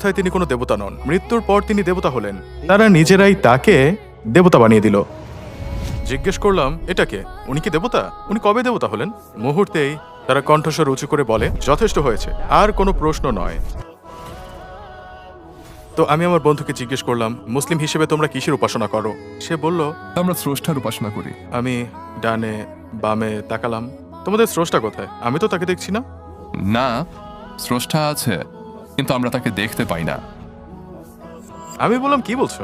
অবস্থায় তিনি কোনো দেবতা নন, মৃত্যুর পর তিনি দেবতা হলেন। তারা নিজেরাই তাকে দেবতা বানিয়ে দিল। জিজ্ঞেস করলাম, এটা কে? উনি কি দেবতা? উনি কবে দেবতা হলেন? মুহূর্তেই তারা কণ্ঠস্বর উঁচু করে বলে, যথেষ্ট হয়েছে, আর কোনো প্রশ্ন নয়। তো আমি আমার বন্ধুকে জিজ্ঞেস করলাম, মুসলিম হিসেবে তোমরা কিসের উপাসনা করো? সে বলল, আমরা স্রষ্টার উপাসনা করি। আমি ডানে বামে তাকালাম, তোমাদের স্রষ্টা কোথায়? আমি তো তাকে দেখছি না। না, স্রষ্টা আছে, কিন্তু আমরা তাকে দেখতে পাই না। আমি বললাম, কি বলছো?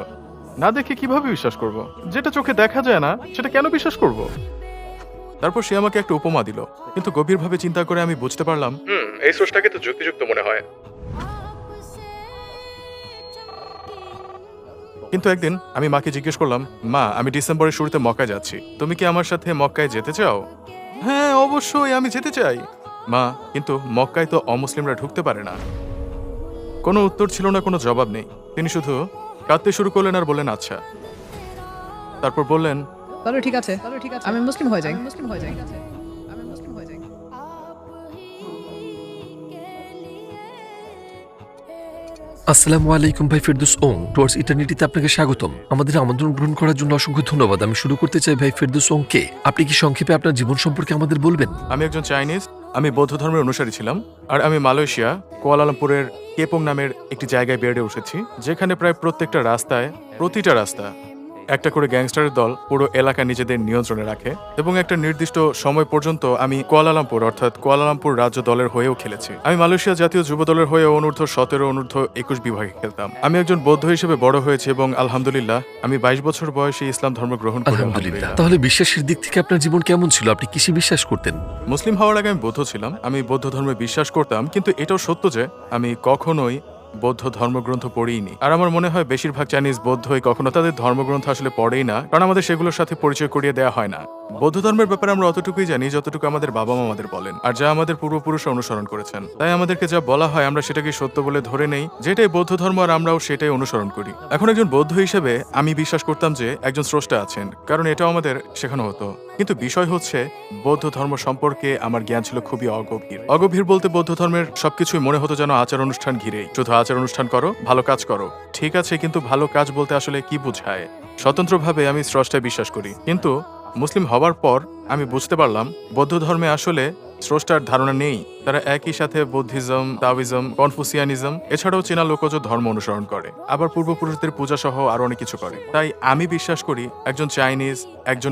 না দেখে কিভাবে বিশ্বাস করব? যেটা চোখে দেখা যায় না সেটা কেন বিশ্বাস করব? তারপর সে আমাকে একটা উপমা দিল, কিন্তু গভীরভাবে চিন্তা করে আমি বুঝতে পারলাম, এই স্রষ্টাকে তো যুক্তিযুক্ত মনে হয়। কিন্তু একদিন আমি মাকে জিজ্ঞেস করলাম, মা, আমি ডিসেম্বরের শুরুতে মক্কায় যাচ্ছি, তুমি কি আমার সাথে মক্কায় যেতে চাও? হ্যাঁ, অবশ্যই আমি যেতে চাই। মা, কিন্তু মক্কায় তো অমুসলিমরা ঢুকতে পারে না। কোনো উত্তর ছিল না, কোনো জবাব নেই। তিনি শুধু কাঁদতে শুরু করলেন আর বললেন, আচ্ছা। তারপর বললেন, তাহলে ঠিক আছে, আমি মুসলিম হয়ে যাই। আসসালামু আলাইকুম ভাই ফেরদৌস ওং, টুয়ার্ডস ইটার্নিটিতে আপনাকে স্বাগতম। আমাদের আমন্ত্রণ গ্রহণ করার জন্য অসংখ্য ধন্যবাদ। আমি শুরু করতে চাই ভাই ফেরদৌস ওং কে। আপনি কি সংক্ষেপে আপনার জীবন সম্পর্কে আমাদের বলবেন? আমি একজন চাইনিজ, আমি বৌদ্ধ ধর্মের অনুসারী ছিলাম, আর আমি মালয়েশিয়া কুয়ালালামপুরের কেপং নামের একটি জায়গায় বেড়ে উঠেছি, যেখানে প্রায় প্রতিটা রাস্তা একটা করে গ্যাংস্টারের দল পুরো এলাকা নিজেদের নিয়ন্ত্রণে রাখে, এবং একটা নির্দিষ্ট সময় পর্যন্ত আমি কুয়ালালামপুর রাজ্য দলের হয়েও খেলেছি। আমি মালয়েশিয়া জাতীয় যুব দলের হয়ে অনূর্ধ্ব 17, অনূর্ধ্ব 21 বিভাগে খেলতাম। আমি একজন বৌদ্ধ হিসেবে বড় হয়েছি এবং আলহামদুলিল্লাহ আমি 22 বছর বয়সে ইসলাম ধর্ম গ্রহণ করি। আলহামদুলিল্লাহ। তাহলে বিশ্বাসের দিক থেকে আপনার জীবন কেমন ছিল? আপনি কিসে বিশ্বাস করতেন? মুসলিম হওয়ার আগে আমি বৌদ্ধ ছিলাম, আমি বৌদ্ধ ধর্মে বিশ্বাস করতাম, কিন্তু এটাও সত্য যে আমি কখনোই বৌদ্ধ ধর্মগ্রন্থ পড়িনি। আর আমার মনে হয় বেশিরভাগ চাইনিজ বৌদ্ধই কখনো তাদের ধর্মগ্রন্থ আসলে পড়েই না, কারণ আমাদের সেগুলোর সাথে পরিচয় করিয়ে দেওয়া হয় না। বৌদ্ধ ধর্মের ব্যাপারে আমরা অতটুকুই জানি যতটুকু আমাদের বাবা মা আমাদের বলেন, আর যা আমাদের পূর্বপুরুষরা অনুসরণ করেছেন। তাই আমাদেরকে যা বলা হয় আমরা সেটাকে সত্য বলে ধরে নেই, যেটাই বৌদ্ধ ধর্ম, আর আমরাও সেটাই অনুসরণ করি। এখন একজন বৌদ্ধ হিসেবে আমি বিশ্বাস করতাম যে একজন স্রষ্টা আছেন, কারণ এটাও আমাদের শেখানো হতো। কিন্তু বিষয় হচ্ছে, বৌদ্ধ ধর্ম সম্পর্কে আমার জ্ঞান ছিল খুবই অগভীর বলতে বৌদ্ধ ধর্মের সবকিছুই মনে হতো যেন আচার অনুষ্ঠান ঘিরেই। শুধু আচার অনুষ্ঠান করো, ভালো কাজ করো, ঠিক আছে, কিন্তু ভালো কাজ বলতে আসলে কি বোঝায়? স্বতন্ত্রভাবে আমি স্রষ্টায় বিশ্বাস করি, কিন্তু মুসলিম হবার পর আমি বুঝতে পারলাম বৌদ্ধ ধর্মে আসলে স্রষ্টার ধারণা নেই। তারা একই সাথে বুদ্ধিজম, তাওয়িজম, কনফুসিয়ানিজম এছাড়াও চীনা লোকজ ধর্ম অনুসরণ করে, আবার পূর্বপুরুষদের পূজা সহ আরো অনেক কিছু করে। তাই আমি বিশ্বাস করি একজন চাইনিজ, একজন